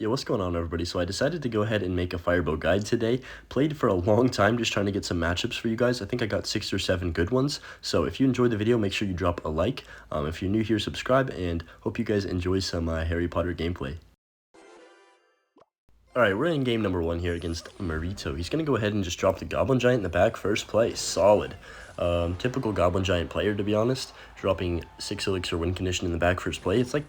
Yeah, what's going on, everybody? So I decided to go ahead and make a Firebow guide today. Played for a long time just trying to get some matchups for you guys. I think I got 6 or 7 good ones. So if you enjoyed the video, make sure you drop a like. If you're new here, subscribe, and hope you guys enjoy some Harry Potter gameplay. Alright, we're in game number 1 here against Marito. He's going to go ahead and just drop the Goblin Giant in the back first play. Solid. Typical Goblin Giant player, to be honest. Dropping 6 Elixir win condition in the back first play. It's like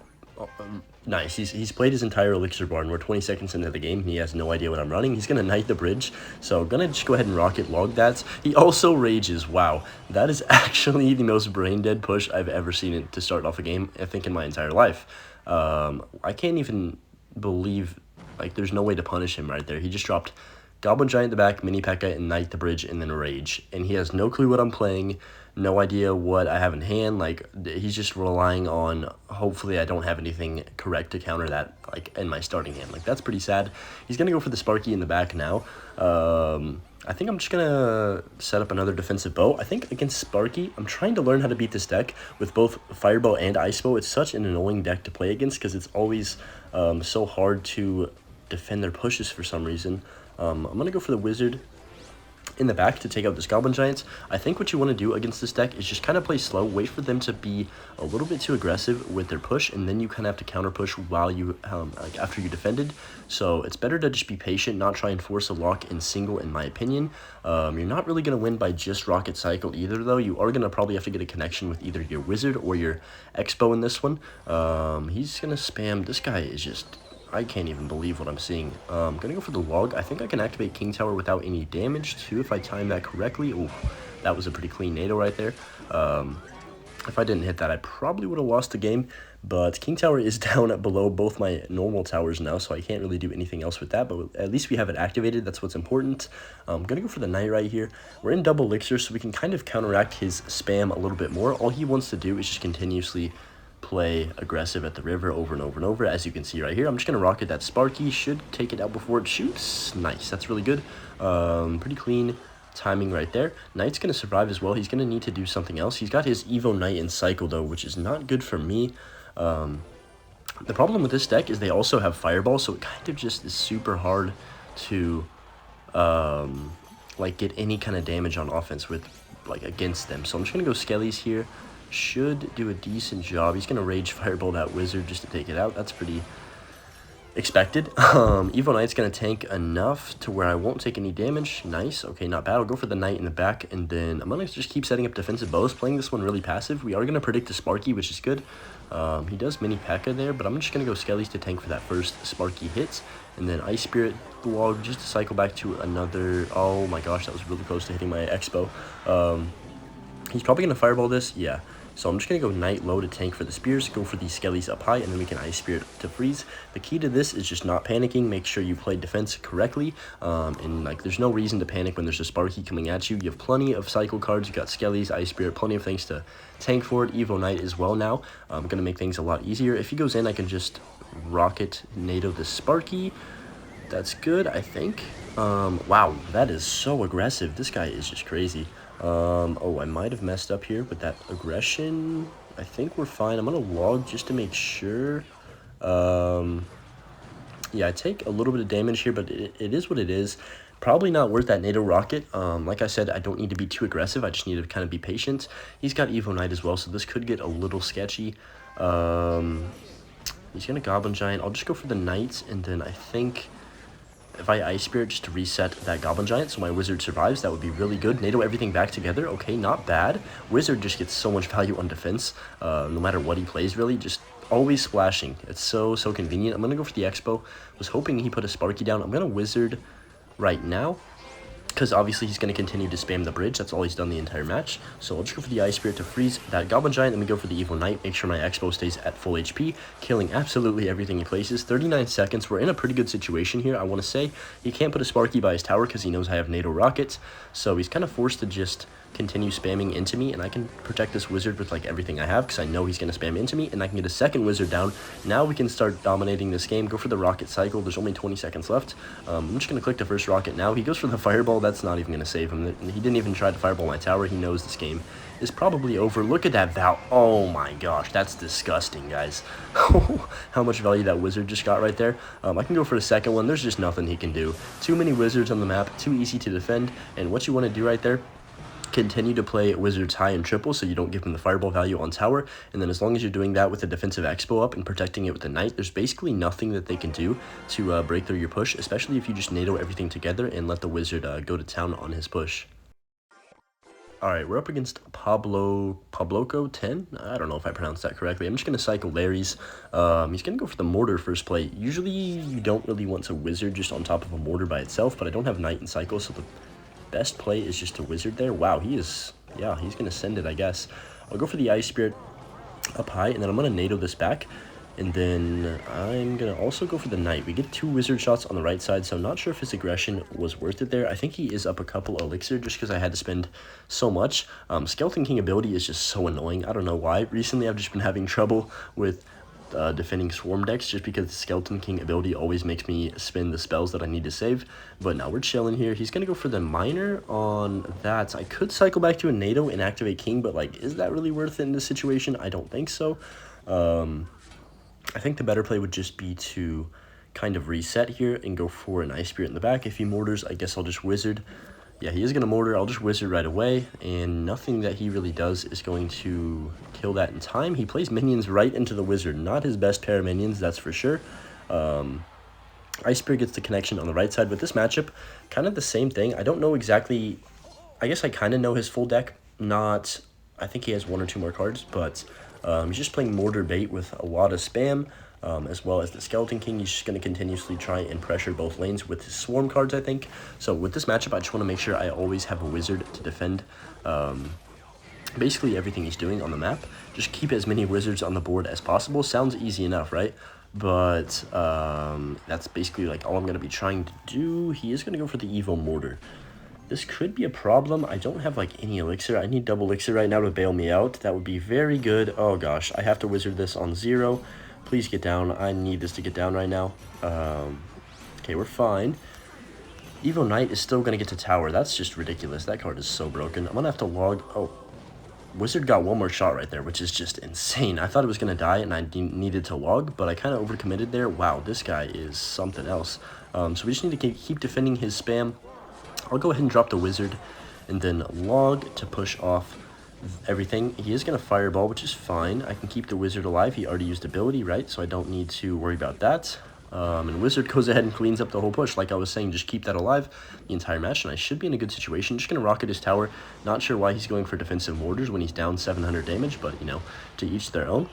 nice. He's played his entire Elixir bar, and we're 20 seconds into the game, and he has no idea what I'm running. He's going to knight the bridge, so I'm going to just go ahead and rocket log that. He also rages. Wow, that is actually the most brain-dead push I've ever seen it to start off a game, I think, in my entire life. I can't even believe, like, there's no way to punish him right there. He just dropped Goblin Giant in the back, Mini P.E.K.K.A, and Knight the bridge, and then Rage. And he has no clue what I'm playing, no idea what I have in hand. Like, he's just relying on, hopefully I don't have anything correct to counter that, like, in my starting hand. Like, that's pretty sad. He's going to go for the Sparky in the back now. I think I'm just going to set up another defensive bow. I think against Sparky, I'm trying to learn how to beat this deck with both Firebow and Ice Bow. It's such an annoying deck to play against because it's always so hard to defend their pushes for some reason. I'm going to go for the Wizard in the back to take out this Goblin Giant. I think what you want to do against this deck is just kind of play slow, wait for them to be a little bit too aggressive with their push, and then you kind of have to counter push while you, like after you defended. So it's better to just be patient, not try and force a lock in single, in my opinion. You're not really going to win by just Rocket Cycle either, though. You are going to probably have to get a connection with either your Wizard or your Expo in this one. He's going to spam. This guy is just... I can't even believe what I'm seeing. I'm going to go for the log. I think I can activate King Tower without any damage, too, if I time that correctly. Oh, that was a pretty clean NATO right there. If I didn't hit that, I probably would have lost the game. But King Tower is down below both my normal towers now, so I can't really do anything else with that. But at least we have it activated. That's what's important. I'm going to go for the Knight right here. We're in double Elixir, so we can kind of counteract his spam a little bit more. All he wants to do is just continuously play aggressive at the river over and over and over. As you can see right here, I'm just going to rocket that Sparky. Should take it out before it shoots. Nice. That's really good. Pretty clean timing right there. Knight's going to survive as well. He's going to need to do something else. He's got his Evo Knight in cycle, though, which is not good for me. The problem with this deck is they also have Fireball, so it kind of just is super hard to like get any kind of damage on offense with, like, against them. So I'm just going to go Skellies here. Should do a decent job. He's going to Rage Fireball that Wizard just to take it out. That's pretty expected. Evo Knight's going to tank enough to where I won't take any damage. Nice. Okay, not bad. I'll go for the Knight in the back, and then I'm going to just keep setting up defensive bows, playing this one really passive. We are going to predict the Sparky, which is good. He does Mini P.E.K.K.A there, but I'm just going to go Skellies to tank for that first Sparky hit, and then Ice Spirit log just to cycle back to another... Oh my gosh, that was really close to hitting my Expo. He's probably going to Fireball this. Yeah. So I'm just going to go Knight low to tank for the spears, go for the Skellies up high, and then we can Ice Spirit to freeze. The key to this is just not panicking. Make sure you play defense correctly, and like there's no reason to panic when there's a Sparky coming at you. You have plenty of cycle cards. You got Skellies, Ice Spirit, plenty of things to tank for it. Evo Knight as well now. I'm going to make things a lot easier. If he goes in, I can just rocket NATO the Sparky. That's good, I think. Wow, that is so aggressive. This guy is just crazy. Oh, I might have messed up here with that aggression. I think we're fine. I'm going to log just to make sure. Yeah, I take a little bit of damage here, but it is what it is. Probably not worth that NATO rocket. Like I said, I don't need to be too aggressive. I just need to kind of be patient. He's got Evo Knight as well, so this could get a little sketchy. He's going to Goblin Giant. I'll just go for the Knight, and then I think... if I Ice Spirit just to reset that Goblin Giant so my Wizard survives, that would be really good. NATO everything back together. Okay, not bad. Wizard just gets so much value on defense, no matter what he plays, really. Just always splashing. It's so convenient. I'm going to go for the Expo. Was hoping he put a Sparky down. I'm going to Wizard right now, because obviously he's going to continue to spam the bridge. That's all he's done the entire match. So I'll just go for the Ice Spirit to freeze that Goblin Giant. Then we go for the Evo Knight. Make sure my Expo stays at full HP, killing absolutely everything he places. 39 seconds. We're in a pretty good situation here, I want to say. He can't put a Sparky by his tower because he knows I have NATO rockets. So he's kind of forced to just continue spamming into me, and I can protect this wizard with like everything I have, because I know he's going to spam into me, and I can get a second wizard down. Now we can start dominating this game. Go for the rocket cycle. There's only 20 seconds left. I'm just going to click the first rocket now. He goes for the fireball. That's not even going to save him. He didn't even try to fireball my tower. He knows this game is probably over. Look at that Val. Oh my gosh, that's disgusting, guys. How much value that wizard just got right there. I can go for the second one. There's just nothing he can do. Too many wizards on the map, too easy to defend, and what you want to do right there, continue to play wizards high and triple so you don't give them the fireball value on tower, and then as long as you're doing that with the defensive expo up and protecting it with the knight, there's basically nothing that they can do to break through your push, especially if you just NATO everything together and let the wizard go to town on his push. Alright, we're up against Pabloco 10. I don't know if I pronounced that correctly. I'm just going to cycle Larry's. He's going to go for the Mortar first play. Usually you don't really want to wizard just on top of a Mortar by itself, but I don't have Knight and Cycle, so the best play is just to wizard there. Wow, he's going to send it, I guess. I'll go for the Ice Spirit up high, and then I'm going to NATO this back. And then I'm going to also go for the Knight. We get 2 wizard shots on the right side, so I'm not sure if his aggression was worth it there. I think he is up a couple elixir just because I had to spend so much. Skeleton King ability is just so annoying. I don't know why. Recently, I've just been having trouble with defending swarm decks just because the Skeleton King ability always makes me spin the spells that I need to save. But now we're chilling here. He's going to go for the Miner on that. I could cycle back to a NATO and activate King, but like, is that really worth it in this situation? I don't think so. I think the better play would just be to kind of reset here and go for an Ice Spirit in the back. If he mortars, I guess I'll just wizard. Yeah, he is going to mortar. I'll just wizard right away, and nothing that he really does is going to kill that in time. He plays minions right into the wizard. Not his best pair of minions, that's for sure. Ice Spirit gets the connection on the right side. With this matchup, kind of the same thing. I don't know exactly. I guess I kind of know his full deck. Not, I think he has 1 or 2 more cards, but he's just playing Mortar bait with a lot of spam, as well as the Skeleton King. He's just going to continuously try and pressure both lanes with his Swarm cards, I think. So with this matchup, I just want to make sure I always have a wizard to defend basically everything he's doing on the map. Just keep as many wizards on the board as possible. Sounds easy enough, right? But that's basically like all I'm going to be trying to do. He is going to go for the Evo Mortar. This could be a problem. I don't have like any elixir. I need double elixir right now to bail me out. That would be very good. Oh gosh, I have to wizard this on 0. Please get down. I need this to get down right now. Okay, we're fine. Evo Knight is still going to get to tower. That's just ridiculous. That card is so broken. I'm going to have to log. Oh, wizard got 1 more shot right there, which is just insane. I thought it was going to die and I needed to log, but I kind of overcommitted there. Wow, this guy is something else. So we just need to keep defending his spam. I'll go ahead and drop the wizard and then log to push off everything. He is going to fireball, which is fine. I can keep the wizard alive. He already used ability, right? So I don't need to worry about that. And wizard goes ahead and cleans up the whole push. Like I was saying, just keep that alive the entire match, and I should be in a good situation. Just going to rocket his tower. Not sure why he's going for defensive mortars when he's down 700 damage, but, you know, to each their own.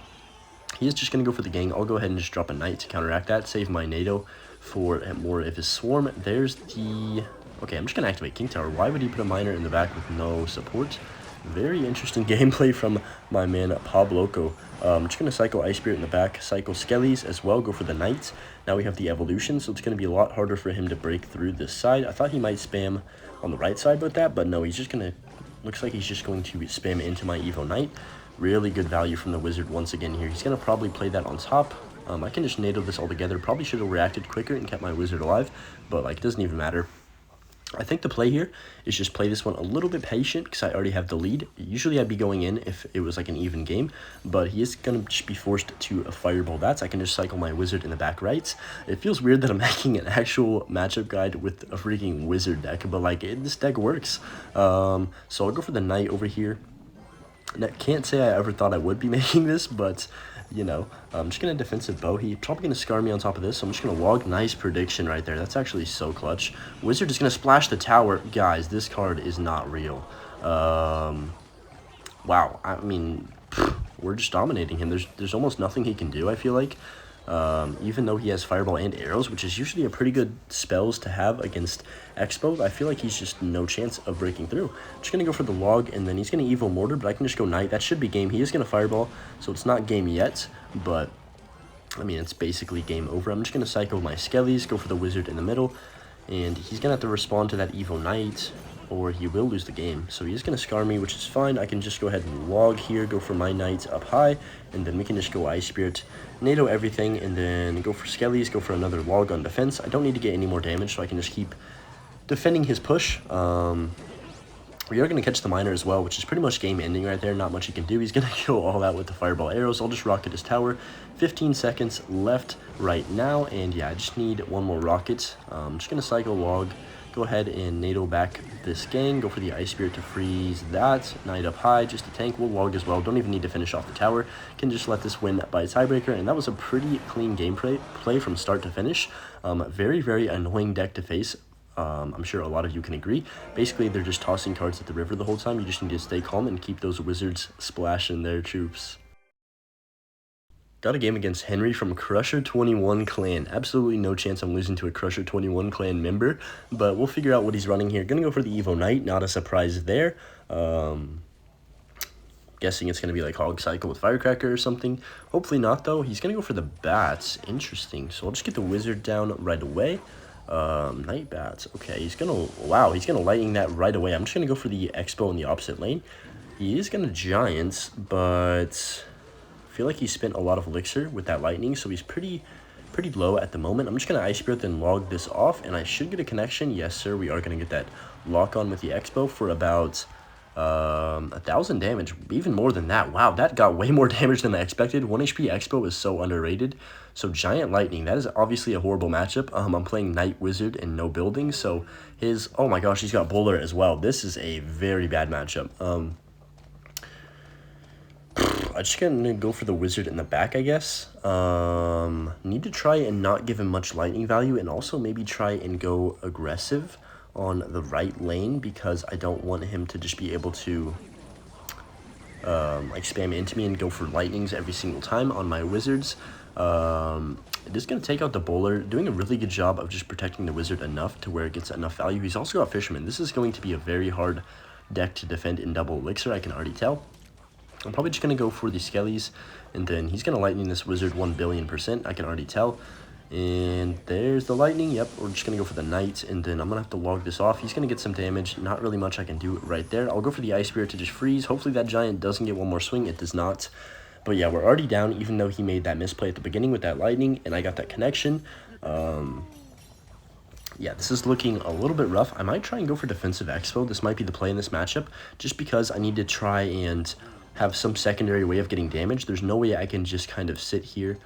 He is just going to go for the gang. I'll go ahead and just drop a knight to counteract that. Save my NATO for more of his swarm. There's the... Okay, I'm just going to activate King Tower. Why would he put a miner in the back with no support? Very interesting gameplay from my man Pabloco. I'm just going to cycle Ice Spirit in the back, cycle Skellies as well, go for the Knights. Now we have the Evolution, so it's going to be a lot harder for him to break through this side. I thought he might spam on the right side with that, but no, he's just going to... Looks like he's just going to spam into my Evo Knight. Really good value from the Wizard once again here. He's going to probably play that on top. I can just NATO this all together. Probably should have reacted quicker and kept my Wizard alive, but like, it doesn't even matter. I think the play here is just play this one a little bit patient because I already have the lead. Usually I'd be going in if it was like an even game, but he is going to just be forced to a fireball that, so I can just cycle my wizard in the back rights. It feels weird that I'm making an actual matchup guide with a freaking wizard deck, but like this deck works. So I'll go for the knight over here. And I can't say I ever thought I would be making this, but you know, I'm just going to defensive bow. He's probably going to scar me on top of this, so I'm just going to log. Nice prediction right there. That's actually so clutch. Wizard is going to splash the tower. Guys, this card is not real. Wow. I mean, we're just dominating him. There's almost nothing he can do, I feel like. Even though he has fireball and arrows, which is usually a pretty good spells to have against Expo, I feel like he's just no chance of breaking through. I'm just going to go for the log, and then he's going to Evo Mortar, but I can just go Knight. That should be game. He is going to fireball, so it's not game yet, but, I mean, it's basically game over. I'm just going to cycle my Skellies, go for the Wizard in the middle, and he's going to have to respond to that Evo Knight. or he will lose the game. So he is going to scar me, which is fine. I can just go ahead and log here, go for my knights up high, and then we can just go Ice Spirit, NATO everything, and then go for Skellies, go for another log on defense. I don't need to get any more damage, so I can just keep defending his push. We are going to catch the miner as well, which is pretty much game ending right there. Not much he can do. He's going to go all out with the fireball arrows. I'll just rocket his tower. 15 seconds left right now. And yeah, I just need one more rocket. I'm just going to cycle log. Go ahead and NATO back this gang. Go for the Ice Spirit to freeze that. Knight up high, just a tank. We'll log as well. Don't even need to finish off the tower. Can just let this win by a tiebreaker. And that was a pretty clean gameplay from start to finish. Very, very annoying deck to face. I'm sure a lot of you can agree. Basically, they're just tossing cards at the river the whole time. You just need to stay calm and keep those wizards splashing their troops. Got a game against Henry from Crusher 21 clan. Absolutely no chance I'm losing to a Crusher 21 clan member, but we'll figure out what he's running here. Gonna go for the Evo Knight, not a surprise there. Guessing it's gonna be like Hog Cycle with Firecracker or something. Hopefully not though. He's gonna go for the bats. Interesting. So I'll just get the wizard down right away. Night bats. Okay, he's gonna lightning that right away. I'm just gonna go for the Expo in the opposite lane. He is gonna giants, but I feel like he spent a lot of elixir with that lightning, so he's pretty low at the moment. I'm just gonna Ice Spirit then log this off, and I should get a connection. Yes, sir. We are gonna get that lock on with the Expo for about 1,000 damage, even more than that. Wow, that got way more damage than I expected. 1 HP Expo is so underrated. So Giant Lightning, that is obviously a horrible matchup. I'm playing Knight Wizard and no building, so his, oh my gosh, he's got Bowler as well. This is a very bad matchup. I'm just gonna go for the Wizard in the back, I guess. Need to try and not give him much lightning value, and also maybe try and go aggressive on the right lane, because I don't want him to just be able to like spam into me and go for lightnings every single time on my wizards. It is going to take out the bowler, doing a really good job of just protecting the wizard enough to where it gets enough value. He's also got Fisherman. This is going to be a very hard deck to defend in double elixir, I can already tell. I'm probably just going to go for the Skellies, and then he's going to lightning this wizard 1,000,000,000%, I can already tell. And there's the lightning. Yep, we're just going to go for the knight, and then I'm going to have to log this off. He's going to get some damage. Not really much I can do right there. I'll go for the Ice Spirit to just freeze. Hopefully that giant doesn't get one more swing. It does not. But yeah, we're already down, even though he made that misplay at the beginning with that lightning, and I got that connection. Yeah, this is looking a little bit rough. I might try and go for defensive Expo. This might be the play in this matchup, just because I need to try and have some secondary way of getting damage. There's no way I can just kind of sit here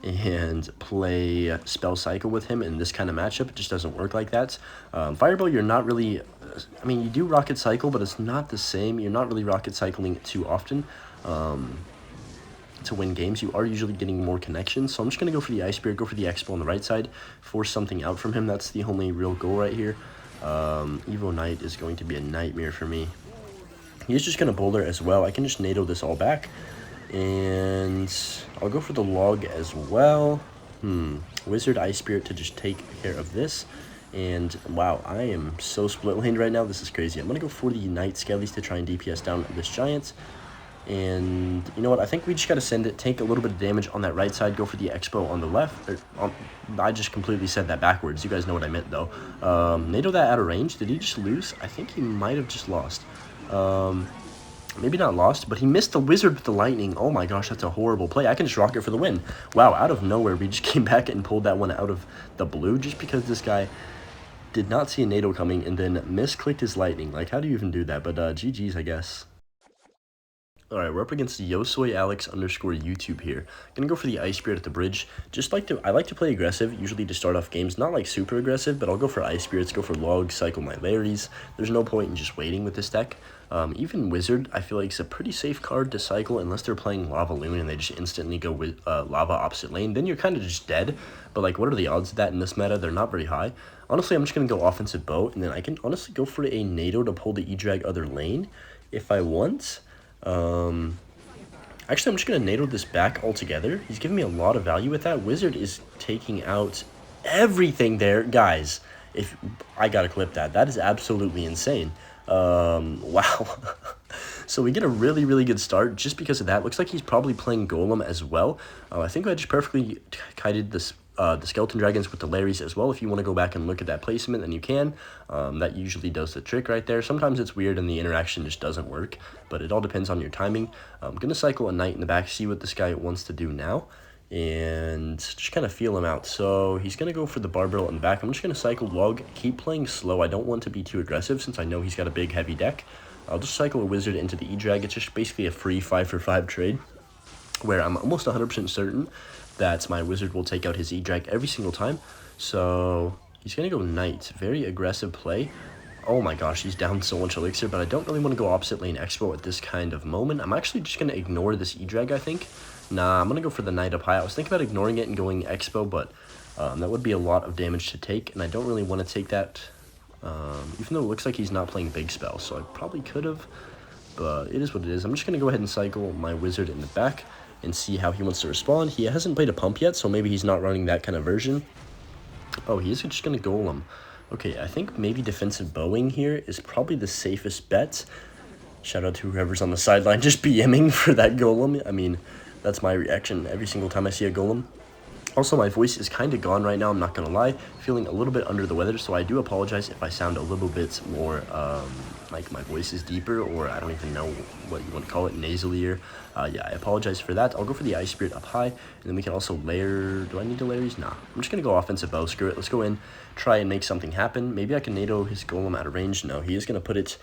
and play Spell Cycle with him in this kind of matchup. It just doesn't work like that. Fireball, you're not really, I mean, you do Rocket Cycle, but it's not the same. You're not really Rocket Cycling too often to win games. You are usually getting more connections. So I'm just going to go for the Ice Spirit, go for the Expo on the right side, force something out from him. That's the only real goal right here. Evo Knight is going to be a nightmare for me. He's just going to boulder as well. I can just NATO this all back. And I'll go for the log as well. Wizard Ice Spirit to just take care of this. And wow, I am so split laned right now. This is crazy. I'm going to go for the Knight Skellies to try and DPS down this giant. And you know what? I think we just got to send it, take a little bit of damage on that right side, go for the Expo on the left. I just completely said that backwards. You guys know what I meant, though. NATO that out of range. Did he just lose? I think he might have just lost. Maybe not lost, but he missed the wizard with the lightning. Oh my gosh, that's a horrible play. I can just rock it for the win. Wow, out of nowhere, we just came back and pulled that one out of the blue just because this guy did not see a NATO coming and then misclicked his lightning. Like, how do you even do that? But GG's, I guess. Alright, we're up against YoSoyAlex_YouTube here. Gonna go for the Ice Spirit at the bridge. I like to play aggressive, usually to start off games. Not like super aggressive, but I'll go for Ice Spirits, go for logs, cycle my Larrys. There's no point in just waiting with this deck. Even Wizard, I feel like it's a pretty safe card to cycle unless they're playing Lava Loon and they just instantly go with Lava opposite lane. Then you're kind of just dead. But like, what are the odds of that in this meta? They're not very high. Honestly, I'm just gonna go offensive bow, and then I can honestly go for a NATO to pull the E-Drag other lane if I want. Actually, I'm just going to NATO this back altogether. He's giving me a lot of value with that. Wizard is taking out everything there. Guys, if I got to clip that. That is absolutely insane. Wow. So we get a really, really good start just because of that. Looks like he's probably playing Golem as well. I think I just perfectly kited this the skeleton dragons with the Larrys as well. If you want to go back and look at that placement, then you can. That usually does the trick right there. Sometimes it's weird and the interaction just doesn't work, but it all depends on your timing. I'm going to cycle a knight in the back, see what this guy wants to do now, and just kind of feel him out. So he's going to go for the barbell in the back. I'm just going to cycle log, keep playing slow. I don't want to be too aggressive since I know he's got a big heavy deck. I'll just cycle a wizard into the E-Drag. It's just basically a free 5-for-5 trade where I'm almost 100% certain that my wizard will take out his E-Drag every single time. So he's going to go knight. Very aggressive play. Oh my gosh, he's down so much elixir, but I don't really want to go opposite lane expo at this kind of moment. I'm actually just going to ignore this E-Drag, I think. Nah, I'm going to go for the knight up high. I was thinking about ignoring it and going expo, but that would be a lot of damage to take, and I don't really want to take that. Even though it looks like he's not playing big spell, so I probably could have, but it is what it is. I'm just going to go ahead and cycle my wizard in the back and see how he wants to respond. He hasn't played a pump yet, so maybe he's not running that kind of version. Oh, he is just going to golem. Okay, I think maybe defensive bowing here is probably the safest bet. Shout out to whoever's on the sideline just BMing for that golem. I mean, that's my reaction every single time I see a golem. Also, my voice is kind of gone right now, I'm not going to lie. Feeling a little bit under the weather, so I do apologize if I sound a little bit more, like my voice is deeper, or I don't even know what you want to call it, nasalier. Yeah, I apologize for that. I'll go for the Ice Spirit up high, and then we can also layer... Do I need to layers? Nah. I'm just going to go offensive bow. Screw it. Let's go in, try and make something happen. Maybe I can NATO his golem out of range. No, he is going to put it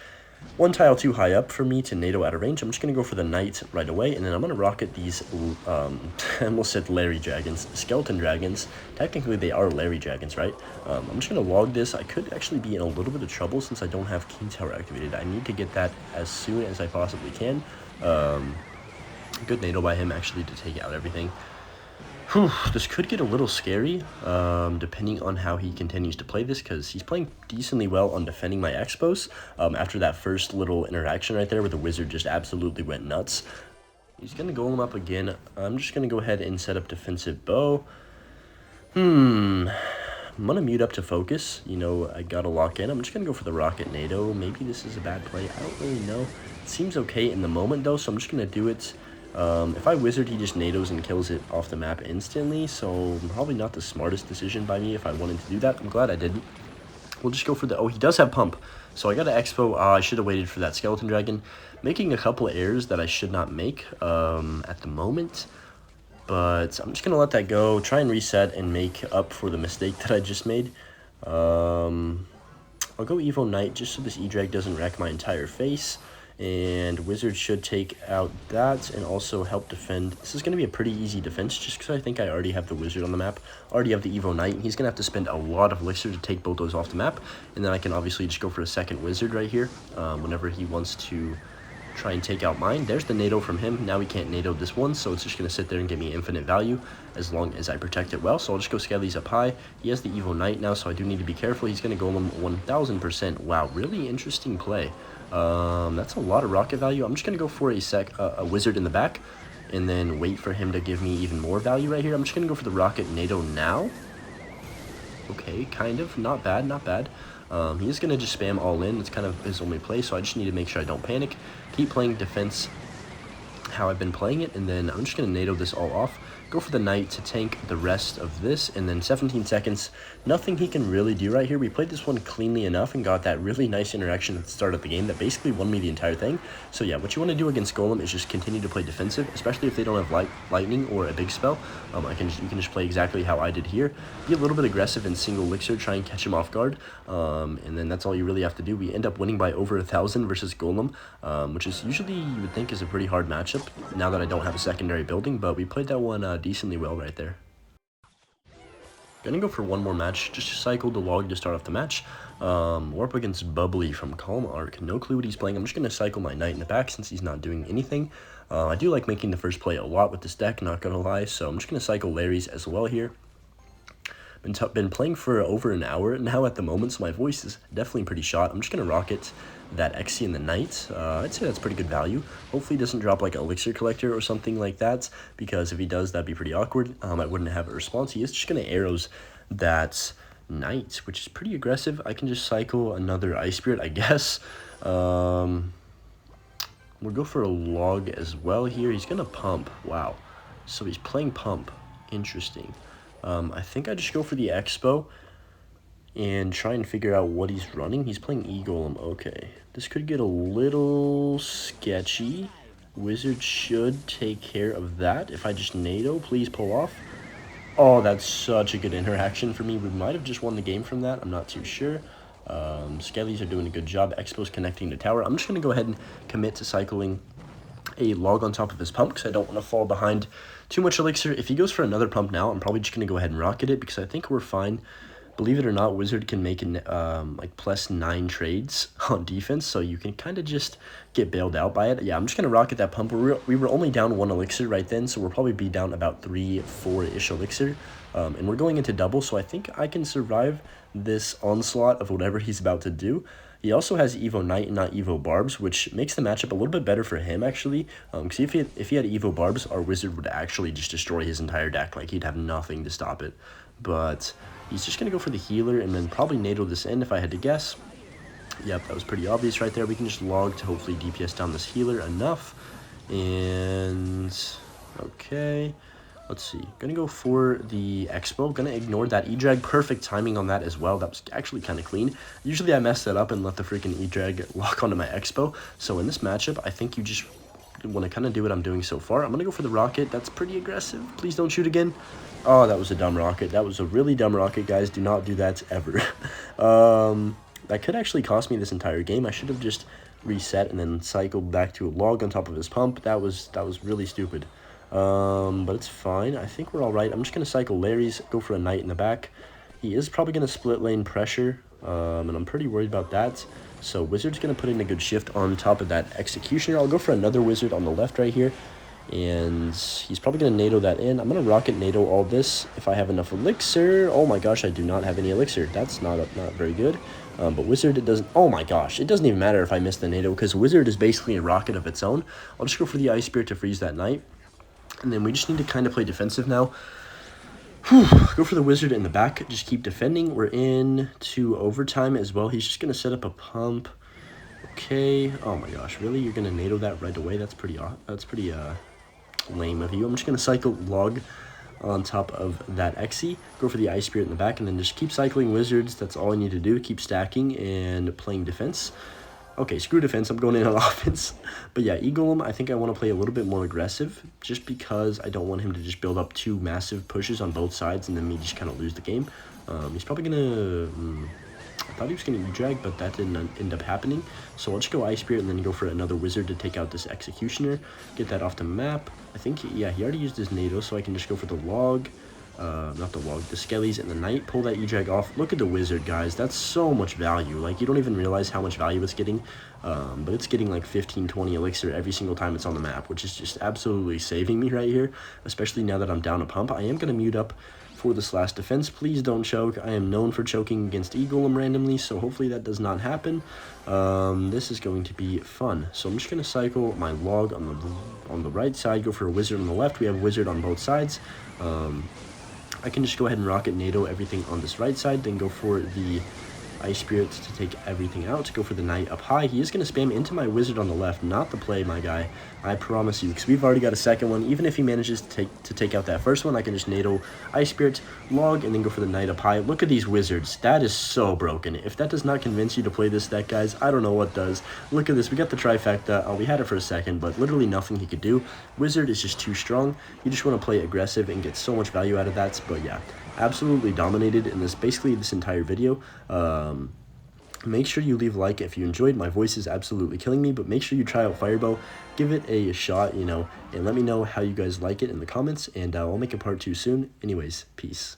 one tile too high up for me to NATO out of range. I'm just going to go for the knight right away, and then I'm going to rocket these, I almost said Larry Dragons, skeleton dragons. Technically, they are Larry Dragons, right? I'm just going to log this. I could actually be in a little bit of trouble since I don't have Key Tower activated. I need to get that as soon as I possibly can. Good NATO by him, actually, to take out everything. Whew, this could get a little scary, depending on how he continues to play this, because he's playing decently well on defending my expos. After that first little interaction right there where the wizard just absolutely went nuts. He's going to golem up again. I'm just going to go ahead and set up defensive bow. I'm going to mute up to focus. You know, I got to lock in. I'm just going to go for the rocket NATO. Maybe this is a bad play. I don't really know. It seems okay in the moment, though, so I'm just going to do it. If I wizard, he just NATOs and kills it off the map instantly, so probably not the smartest decision by me if I wanted to do that. I'm glad I didn't. We'll just go for the... Oh, he does have pump, so I got to expo. I should have waited for that skeleton dragon. Making a couple of errors that I should not make at the moment, but I'm just going to let that go, try and reset and make up for the mistake that I just made. I'll go Evo Knight just so this E-Drag doesn't wreck my entire face. And wizard should take out that and also help defend. This is going to be a pretty easy defense just because I think I already have the wizard on the map. Already have the Evo Knight, and he's going to have to spend a lot of elixir to take both those off the map. And then I can obviously just go for a second wizard right here whenever he wants to try and take out mine. There's the NATO from him. Now we can't NATO this one, so it's just going to sit there and give me infinite value as long as I protect it well. So I'll just go scale these up high. He has the Evo Knight now, so I do need to be careful. He's going to go 1000%. Wow, really interesting play. That's a lot of rocket value. I'm just going to go for a wizard in the back and then wait for him to give me even more value right here. I'm just going to go for the rocket NATO now. Okay, kind of. Not bad, not bad. He is going to just spam all in. It's kind of his only play, so I just need to make sure I don't panic. Keep playing defense how I've been playing it, and then I'm just going to NATO this all off. Go for the knight to tank the rest of this, and then 17 seconds. Nothing he can really do right here. We played this one cleanly enough and got that really nice interaction at the start of the game that basically won me the entire thing. So yeah, what you want to do against Golem is just continue to play defensive, especially if they don't have lightning or a big spell. You can just play exactly how I did here. Be a little bit aggressive in single elixir, try and catch him off guard, and then that's all you really have to do. We end up winning by over 1,000 versus Golem, which is usually you would think is a pretty hard matchup now that I don't have a secondary building, but we played that one decently well right there. Gonna go for one more match, just cycle the log to start off the match. Warp against Bubbly from Calm Arc. No clue what he's playing. I'm just gonna cycle my knight in the back since he's not doing anything. I do like making the first play a lot with this deck, not gonna lie, so I'm just gonna cycle Larry's as well here. Been playing for over an hour now at the moment, so my voice is definitely pretty shot. I'm just gonna rocket that XC in the knight. I'd say that's pretty good value. Hopefully he doesn't drop like an Elixir Collector or something like that, because if he does, that'd be pretty awkward. I wouldn't have a response. He is just gonna arrows that knight, which is pretty aggressive. I can just cycle another Ice Spirit, I guess. We'll go for a log as well here. He's gonna pump. Wow. So he's playing pump. Interesting. I think I just go for the Expo and try and figure out what he's running. He's playing E-Golem. Okay, this could get a little sketchy. Wizard should take care of that. If I just NATO, please pull off. Oh, that's such a good interaction for me. We might have just won the game from that. I'm not too sure. Skellies are doing a good job. Expo's connecting to tower. I'm just going to go ahead and commit to cycling a log on top of his pump because I don't want to fall behind too much elixir. If he goes for another pump now, I'm probably just going to go ahead and rocket it because I think we're fine. Believe it or not, Wizard can make an like +9 trades on defense, so you can kind of just get bailed out by it. Yeah, I'm just going to rocket that pump. We were only down 1 elixir right then, so we'll probably be down about 3-4-ish elixir. And we're going into double, so I think I can survive this onslaught of whatever he's about to do. He also has Evo Knight and not Evo Barbs, which makes the matchup a little bit better for him, actually. Because if he had Evo Barbs, our Wizard would actually just destroy his entire deck. Like, he'd have nothing to stop it. But he's just going to go for the healer and then probably NATO this in if I had to guess. Yep, that was pretty obvious right there. We can just log to hopefully DPS down this healer enough. And okay, let's see. Gonna go for the Expo. Gonna ignore that E-Drag. Perfect timing on that as well. That was actually kind of clean. Usually I mess that up and let the freaking E-Drag lock onto my Expo. So in this matchup, I think you just want to kind of do what I'm doing so far. I'm gonna go for the rocket. That's pretty aggressive. Please don't shoot again. Oh, that was a dumb rocket. That was a really dumb rocket, guys. Do not do that ever. That could actually cost me this entire game. I should have just reset and then cycled back to a log on top of his pump. That was really stupid. But it's fine. I think we're all right. I'm just going to cycle Larry's, go for a knight in the back. He is probably going to split lane pressure, and I'm pretty worried about that. So Wizard's going to put in a good shift on top of that Executioner. I'll go for another Wizard on the left right here. And he's probably going to NATO that in. I'm going to rocket NATO all this if I have enough elixir. Oh my gosh, I do not have any elixir. That's not very good. But Wizard, it doesn't... Oh my gosh, it doesn't even matter if I miss the NATO because Wizard is basically a rocket of its own. I'll just go for the Ice Spirit to freeze that Knight. And then we just need to kind of play defensive now. Whew. Go for the Wizard in the back. Just keep defending. We're in to overtime as well. He's just going to set up a pump. Okay. Oh my gosh, really? You're going to NATO that right away? That's pretty lame of you. I'm just going to cycle log on top of that Xe. Go for the Ice Spirit in the back, and then just keep cycling Wizards. That's all I need to do. Keep stacking and playing defense. Okay, screw defense. I'm going in on offense. But yeah, E-Golem, I think I want to play a little bit more aggressive just because I don't want him to just build up 2 massive pushes on both sides and then me just kind of lose the game. He's probably going to... I thought he was going to E-Drag, but that didn't end up happening. So I'll just go Ice Spirit and then go for another Wizard to take out this Executioner. Get that off the map. I think, yeah, he already used his NATO, so I can just go for the log. Not the log, the Skellies and the Knight. Pull that E-Drag off. Look at the Wizard, guys. That's so much value. Like, you don't even realize how much value it's getting. But it's getting like 15-20 elixir every single time it's on the map, which is just absolutely saving me right here, especially now that I'm down a pump. I am going to mute up for this last defense. Please don't choke. I am known for choking against E-Golem randomly, so hopefully that does not happen. This is going to be fun. So I'm just going to cycle my log on the right side, go for a Wizard on the left. We have a Wizard on both sides. I can just go ahead and rocket NATO everything on this right side, then go for the Ice Spirit to take everything out, go for the Knight up high. He is going to spam into my Wizard on the left, not the play, my guy. I promise you, because we've already got a second one. Even if he manages to take out that first one, I can just NATO Ice Spirit, log, and then go for the Knight up high. Look at these Wizards. That is so broken. If that does not convince you to play this deck, guys, I don't know what does. Look at this. We got the trifecta. We had it for a second, but literally nothing he could do. Wizard is just too strong. You just want to play aggressive and get so much value out of that. But yeah, absolutely dominated in basically this entire video. Make sure you leave a like if you enjoyed. My voice is absolutely killing me, but make sure you try out Fireball. Give it a shot, you know, and let me know how you guys like it in the comments, and I'll make a part 2 soon. Anyways, peace.